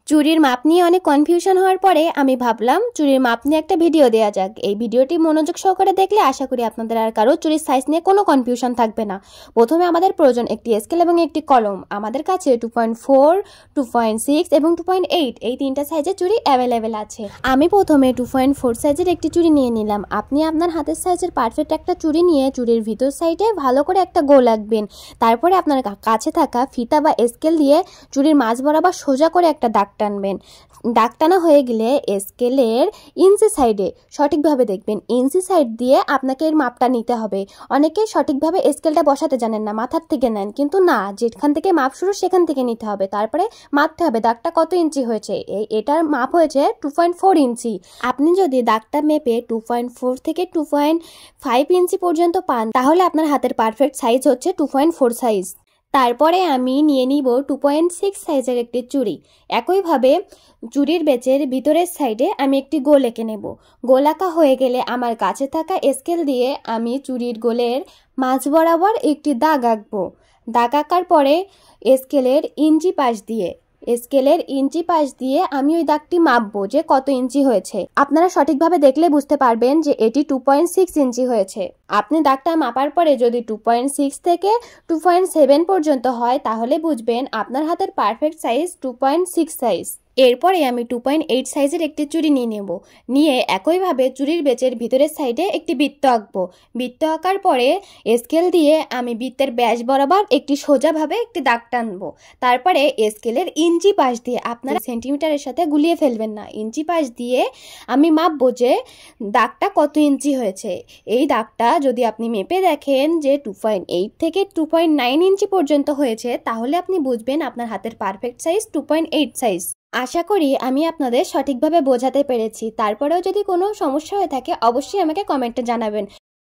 চুড়ির মাপ নিয়ে অনেক কনফিউশন হওয়ার পরে আমি ভাবলাম চুড়ির মাপ নিয়ে একটা ভিডিও দেওয়া যাক। এই ভিডিওটি মনোযোগ সহকারে দেখলে আশা করি আপনাদের আর কারো চুড়ির সাইজ নিয়ে কোনো কনফিউশন থাকবে না। প্রথমে আমাদের প্রয়োজন একটি স্কেল এবং একটি কলম। আমাদের কাছে 2.4, 2.6 এবং 2.8 এই তিনটা সাইজের চুড়ি অ্যাভেলেবেল আছে। আমি প্রথমে 2.4 সাইজের একটি চুড়ি নিয়ে নিলাম। আপনি আপনার হাতের সাইজের পারফেক্ট একটা চুড়ি নিয়ে চুড়ির ভিতর সাইডে ভালো করে একটা গোল আঁকবেন। তারপরে আপনার কাছে থাকা ফিতা বা স্কেল দিয়ে চুড়ির মাঝ বরাবর সোজা করে একটা দাগ টানবেন। দাগ টানা হয়ে গেলে স্কেলের ইঞ্চি সাইডে সঠিকভাবে দেখবেন, ইঞ্চি সাইড দিয়ে আপনাকে এর মাপটা নিতে হবে। অনেকে সঠিকভাবে স্কেলটা বসাতে জানেন না, মাথার থেকে নেন, কিন্তু না, যেখান থেকে মাপ শুরু সেখান থেকে নিতে হবে। তারপরে মাপতে হবে দাগটা কত ইঞ্চি হয়েছে। এটার মাপ হয়েছে 2.4 ইঞ্চি। আপনি যদি দাগটা মেপে 2.4 থেকে 2.5 ইঞ্চি পর্যন্ত পান তাহলে আপনার হাতের পারফেক্ট সাইজ হচ্ছে 2.4 সাইজ। তারপরে আমি নিয়ে নিব 2.6 সাইজের একটি চুড়ি। একইভাবে চুড়ির বেচের ভিতরের সাইডে আমি একটি গোল এঁকে নেব। গোল আঁকা হয়ে গেলে আমার কাছে থাকা স্কেল দিয়ে আমি চুড়ির গোলের মাঝ বরাবর একটি দাগ আঁকবো। দাগ আঁকার পরে স্কেলের ইঞ্চি পাশ দিয়ে আমি ওই দাগটি মাপবো যে কত ইঞ্চি হয়েছে। আপনারা সঠিকভাবে দেখলে বুঝতে পারবেন যে এটি 2.6 ইঞ্চি হয়েছে। আপনি দাগটা মাপার পরে যদি 2.6 থেকে 2.7 পর্যন্ত হয় তাহলে বুঝবেন আপনার হাতের পারফেক্ট সাইজ 2.6 সাইজ। এরপরে আমি 2.8 সাইজের একটি চুড়ি নিয়ে একইভাবে চুড়ির বেচের ভিতরের সাইডে একটি বৃত্ত আঁকবো। বৃত্ত আঁকার পরে স্কেল দিয়ে আমি বৃত্তের ব্যাস বরাবর একটি সোজাভাবে একটি দাগ টানবো। তারপরে স্কেলের ইঞ্চি পাশ দিয়ে, আপনারা সেন্টিমিটারের সাথে গুলিয়ে ফেলবেন না, ইঞ্চি পাশ দিয়ে আমি মাপবো যে দাগটা কত ইঞ্চি হয়েছে। এই দাগটা যদি আপনি মেপে দেখেন যে 2.8 থেকে 2.9 ইঞ্চি পর্যন্ত হয়েছে তাহলে আপনি বুঝবেন আপনার হাতের পারফেক্ট সাইজ 2.8 সাইজ। আশা করি আমি আপনাদের সঠিকভাবে বোঝাতে পেরেছি। তারপরেও যদি কোনো সমস্যা হয়ে থাকে অবশ্যই আমাকে কমেন্টে জানাবেন।